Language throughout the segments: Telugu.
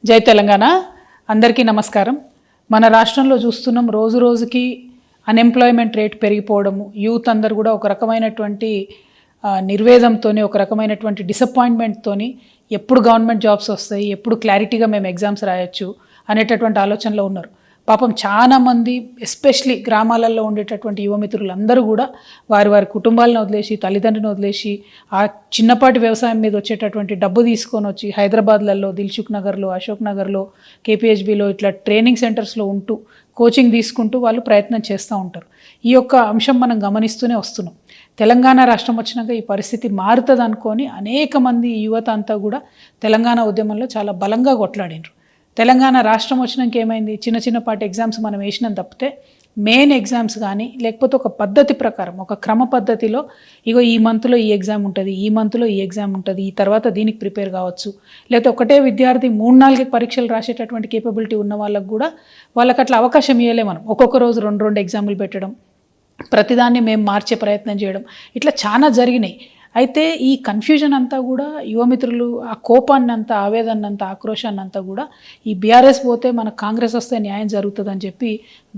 జై తెలంగాణ అందరికీ నమస్కారం. మన రాష్ట్రంలో చూస్తున్నాం రోజు రోజుకి అన్ఎంప్లాయ్మెంట్ రేట్ పెరిగిపోవడము, యూత్ అందరు కూడా ఒక రకమైనటువంటి నిర్వేదంతోని, ఒక రకమైనటువంటి డిసప్పాయింట్మెంట్తోని ఎప్పుడు గవర్నమెంట్ జాబ్స్ వస్తాయి, ఎప్పుడు క్లారిటీగా మేము ఎగ్జామ్స్ రాయొచ్చు అనేటటువంటి ఆలోచనలో ఉన్నారు. పాపం చాలామంది ఎస్పెషలీ గ్రామాలలో ఉండేటటువంటి యువమిత్రులు అందరూ కూడా వారి వారి కుటుంబాలను వదిలేసి, తల్లిదండ్రులను వదిలేసి, ఆ చిన్నపాటి వ్యవసాయం మీద వచ్చేటటువంటి డబ్బు తీసుకొని వచ్చి హైదరాబాద్లలో దిల్సుఖ్ నగర్లో, అశోక్ నగర్లో, కేపీహెచ్బిలో ఇట్లా ట్రైనింగ్ సెంటర్స్లో ఉంటూ కోచింగ్ తీసుకుంటూ వాళ్ళు ప్రయత్నం చేస్తూ ఉంటారు. ఈ యొక్క అంశం మనం గమనిస్తూనే వస్తున్నాం. తెలంగాణ రాష్ట్రం వచ్చినాక ఈ పరిస్థితి మారుతుంది అనుకొని అనేక మంది యువత అంతా కూడా తెలంగాణ ఉద్యమంలో చాలా బలంగా కొట్లాడినారు. తెలంగాణ రాష్ట్రం వచ్చినాక ఏమైంది, చిన్న చిన్నపాటి ఎగ్జామ్స్ మనం వేసినాం తప్పితే మెయిన్ ఎగ్జామ్స్ కానీ లేకపోతే ఒక పద్ధతి ప్రకారం, ఒక క్రమ పద్ధతిలో ఇగో ఈ మంత్లో ఈ ఎగ్జామ్ ఉంటుంది, ఈ మంత్లో ఈ ఎగ్జామ్ ఉంటుంది, ఈ తర్వాత దీనికి ప్రిపేర్ కావచ్చు, లేకపోతే ఒకటే విద్యార్థి 3-4 పరీక్షలు రాసేటటువంటి కేపబిలిటీ ఉన్న వాళ్ళకు కూడా వాళ్ళకి అట్లా అవకాశం ఇవ్వలే. మనం ఒక్కొక్క రోజు 2 ఎగ్జాములు పెట్టడం, ప్రతిదాన్ని మేము మార్చే ప్రయత్నం చేయడం, ఇట్లా చాలా జరిగినాయి. అయితే ఈ కన్ఫ్యూజన్ అంతా కూడా యువమిత్రులు ఆ కోపాన్ని అంతా, ఆవేదన అంతా, ఆక్రోశాన్ని అంతా కూడా ఈ బీఆర్ఎస్ పోతే మన కాంగ్రెస్ వస్తే న్యాయం జరుగుతుందని చెప్పి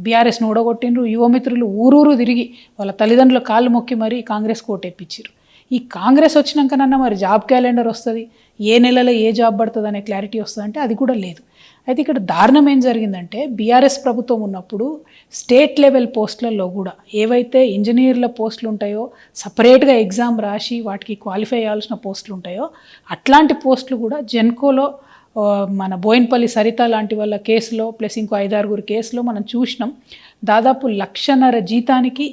బీఆర్ఎస్ను ఓడగొట్టిండ్రు. యువమిత్రులు ఊరూరు తిరిగి వాళ్ళ తల్లిదండ్రుల కాళ్ళు మొక్కి మరీ కాంగ్రెస్ కోటెప్పించారు. ఈ కాంగ్రెస్ వచ్చినాకనన్నా మరి జాబ్ క్యాలెండర్ వస్తుంది, ఏ నెలలో ఏ జాబ్ పడుతుంది అనే క్లారిటీ వస్తుందంటే అది కూడా లేదు. అయితే ఇక్కడ దారుణం ఏం జరిగిందంటే, బీఆర్ఎస్ ప్రభుత్వం ఉన్నప్పుడు స్టేట్ లెవెల్ పోస్టులలో కూడా ఏవైతే ఇంజనీర్ల పోస్టులు ఉంటాయో, సపరేట్గా ఎగ్జామ్ రాసి వాటికి క్వాలిఫై అయ్యాల్సిన పోస్టులు ఉంటాయో అట్లాంటి పోస్టులు కూడా జెన్కోలో మన బోయిన్పల్లి సరిత లాంటి వాళ్ళ కేసులో ప్లస్ ఇంకో 5-6 కేసులో మనం చూసినాం. దాదాపు 1,50,000 జీతానికి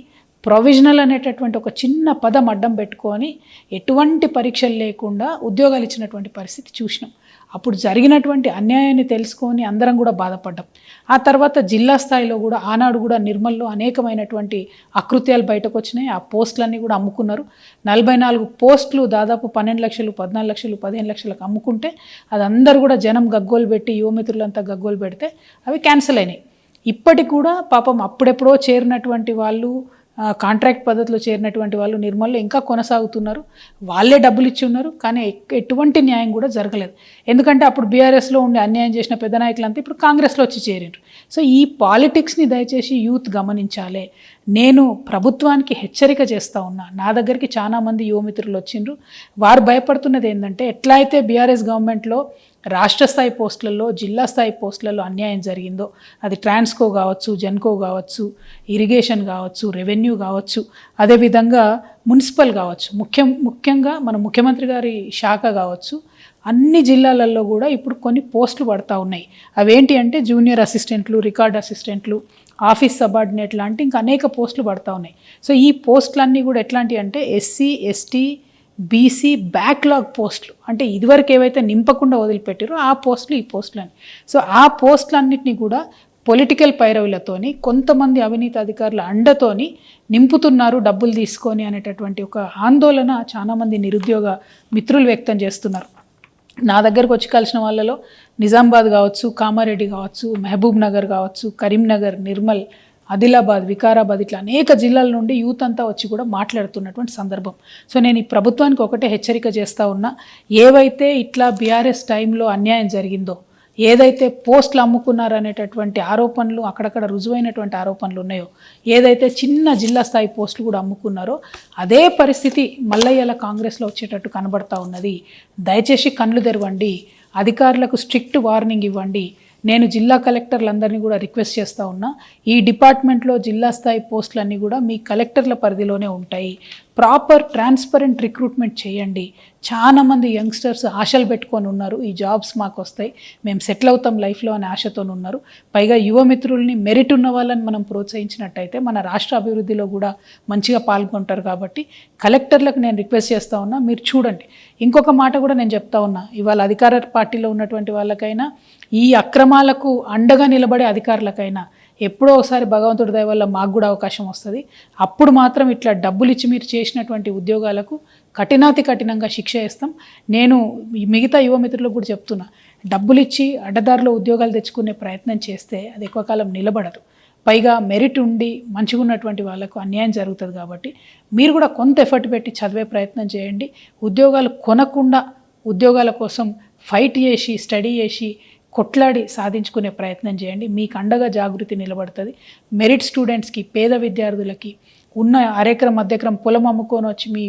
ప్రొవిజనల్ అనేటటువంటి ఒక చిన్న పదం అడ్డం పెట్టుకొని ఎటువంటి పరీక్షలు లేకుండా ఉద్యోగాలు ఇచ్చినటువంటి పరిస్థితి చూసినాం. అప్పుడు జరిగినటువంటి అన్యాయాన్ని తెలుసుకొని అందరం కూడా బాధపడ్డాం. ఆ తర్వాత జిల్లా స్థాయిలో కూడా ఆనాడు కూడా నిర్మల్లో అనేకమైనటువంటి అకృత్యాలు బయటకు వచ్చినాయి. ఆ పోస్టులన్నీ కూడా అమ్ముకున్నారు. 44 పోస్టులు దాదాపు 12 లక్షలు, 14 లక్షలు, 15 లక్షలకు అమ్ముకుంటే అది అందరూ కూడా జనం గగ్గోలు పెట్టి, యువమిత్రులంతా గగ్గోలు పెడితే అవి క్యాన్సిల్ అయినాయి. ఇప్పటికి కూడా పాపం అప్పుడెప్పుడో చేరినటువంటి వాళ్ళు, కాంట్రాక్ట్ పద్ధతిలో చేరినటువంటి వాళ్ళు నిర్మల్లో ఇంకా కొనసాగుతున్నారు. వాళ్ళే డబ్బులు ఇచ్చి ఉన్నారు, కానీ ఎటువంటి న్యాయం కూడా జరగలేదు. ఎందుకంటే అప్పుడు బీఆర్ఎస్లో ఉండి అన్యాయం చేసిన పెద్ద నాయకులంతా ఇప్పుడు కాంగ్రెస్లో వచ్చి చేరిండ్రు. సో ఈ పాలిటిక్స్ని దయచేసి యూత్ గమనించాలి. నేను ప్రభుత్వానికి హెచ్చరిక చేస్తూ ఉన్నా. నా దగ్గరికి చాలామంది యువమిత్రులు వచ్చిండ్రు. వారు భయపడుతున్నది ఏంటంటే, ఎట్లా అయితే బీఆర్ఎస్ గవర్నమెంట్లో రాష్ట్ర స్థాయి పోస్టులలో, జిల్లా స్థాయి పోస్టులలో అన్యాయం జరిగిందో, అది ట్రాన్స్కో కావచ్చు, జెన్కో కావచ్చు, ఇరిగేషన్ కావచ్చు, రెవెన్యూ కావచ్చు, అదేవిధంగా మున్సిపల్ కావచ్చు, ముఖ్యంగా మన ముఖ్యమంత్రి గారి శాఖ కావచ్చు, అన్ని జిల్లాలలో కూడా ఇప్పుడు కొన్ని పోస్టులు పడతా ఉన్నాయి. అవేంటి అంటే జూనియర్ అసిస్టెంట్లు, రికార్డ్ అసిస్టెంట్లు, ఆఫీస్ సబార్డినేట్ లాంటి ఇంకా అనేక పోస్టులు పడతా ఉన్నాయి. సో ఈ పోస్టులన్నీ కూడా ఎట్లాంటివి అంటే ఎస్సీ, ఎస్టీ, బీసీ బ్యాక్లాగ్ పోస్టులు, అంటే ఇదివరకు ఏవైతే నింపకుండా వదిలిపెట్టారో ఆ పోస్టులు, ఈ పోస్టులని. సో ఆ పోస్టులన్నింటినీ కూడా పొలిటికల్ పైరవులతోని, కొంతమంది అవినీతి అధికారుల అండతోని నింపుతున్నారు డబ్బులు తీసుకొని అనేటటువంటి ఒక ఆందోళన చాలామంది నిరుద్యోగ మిత్రులు వ్యక్తం చేస్తున్నారు. నా దగ్గరకు వచ్చి కలిసిన వాళ్ళలో నిజామాబాద్ కావచ్చు, కామారెడ్డి కావచ్చు, మహబూబ్ నగర్ కావచ్చు, కరీంనగర్, నిర్మల్, ఆదిలాబాద్, వికారాబాద్, ఇట్లా అనేక జిల్లాల నుండి యూత్ అంతా వచ్చి కూడా మాట్లాడుతున్నటువంటి సందర్భం. సో నేను ఈ ప్రభుత్వానికి ఒకటే హెచ్చరిక చేస్తూ ఉన్నా. ఏవైతే ఇట్లా బీఆర్ఎస్ టైంలో అన్యాయం జరిగిందో, ఏదైతే పోస్టులు అమ్ముకున్నారనేటటువంటి ఆరోపణలు, అక్కడక్కడ రుజువైనటువంటి ఆరోపణలు ఉన్నాయో, ఏదైతే చిన్న జిల్లా స్థాయి పోస్టులు కూడా అమ్ముకున్నారో అదే పరిస్థితి మల్లయ్యల కాంగ్రెస్లో వచ్చేటట్టు కనబడతా ఉన్నది. దయచేసి కళ్ళు తెరవండి, అధికారులకు స్ట్రిక్ట్ వార్నింగ్ ఇవ్వండి. నేను జిల్లా కలెక్టర్లందరినీ కూడా రిక్వెస్ట్ చేస్తూ ఉన్నా, ఈ డిపార్ట్మెంట్లో జిల్లా స్థాయి పోస్టులన్నీ కూడా మీ కలెక్టర్ల పరిధిలోనే ఉంటాయి. ప్రాపర్ ట్రాన్స్పరెంట్ రిక్రూట్మెంట్ చేయండి. చాలామంది యంగ్స్టర్స్ ఆశలు పెట్టుకొని ఉన్నారు, ఈ జాబ్స్ మాకు వస్తాయి, మేము సెటిల్ అవుతాం లైఫ్లో అనే ఆశతో ఉన్నారు. పైగా యువమిత్రుల్ని, మెరిట్ ఉన్న వాళ్ళని మనం ప్రోత్సహించినట్టయితే మన రాష్ట్ర అభివృద్ధిలో కూడా మంచిగా పాల్గొంటారు. కాబట్టి కలెక్టర్లకు నేను రిక్వెస్ట్ చేస్తూ ఉన్నా, మీరు చూడండి. ఇంకొక మాట కూడా నేను చెప్తా ఉన్నా, ఇవాళ అధికార పార్టీలో ఉన్నటువంటి వాళ్ళకైనా, ఈ అక్రమాలకు అండగా నిలబడే అధికారులకైనా ఎప్పుడో ఒకసారి భగవంతుడి దయ వల్ల మాకు కూడా అవకాశం వస్తుంది. అప్పుడు మాత్రం ఇట్లా డబ్బులు ఇచ్చి మీరు చేసినటువంటి ఉద్యోగాలకు కఠినాతి కఠినంగా శిక్ష వేస్తాం. నేను మిగతా యువమిత్రులకు కూడా చెప్తున్నా, డబ్బులు ఇచ్చి అడ్డదారిలో ఉద్యోగాలు తెచ్చుకునే ప్రయత్నం చేస్తే అది ఎక్కువ కాలం నిలబడదు. పైగా మెరిట్ ఉండి మంచిగా ఉన్నటువంటి వాళ్ళకు అన్యాయం జరుగుతుంది. కాబట్టి మీరు కూడా కొంత ఎఫర్ట్ పెట్టి చదివే ప్రయత్నం చేయండి. ఉద్యోగాలు కొనకుండా ఉద్యోగాల కోసం ఫైట్ చేసి, స్టడీ చేసి కొట్లాడి సాధించుకునే ప్రయత్నం చేయండి. మీకు అండగా జాగృతి నిలబడుతుంది. మెరిట్ స్టూడెంట్స్కి, పేద విద్యార్థులకి, ఉన్న అరెకరం అద్దెకరం పొలం అమ్ముకొని వచ్చి మీ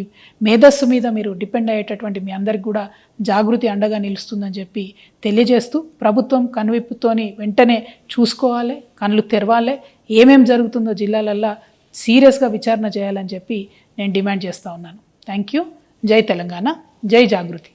మేధస్సు మీద మీరు డిపెండ్ అయ్యేటటువంటి మీ అందరికి కూడా జాగృతి అండగా నిలుస్తుందని చెప్పి తెలియజేస్తూ, ప్రభుత్వం కనువిప్పుతోని వెంటనే చూసుకోవాలి, కళ్ళు తెరవాలి, ఏమేం జరుగుతుందో జిల్లాలల్లో సీరియస్గా విచారణ చేయాలని చెప్పి నేను డిమాండ్ చేస్తూ ఉన్నాను. Thank you. జై తెలంగాణ, జై జాగృతి.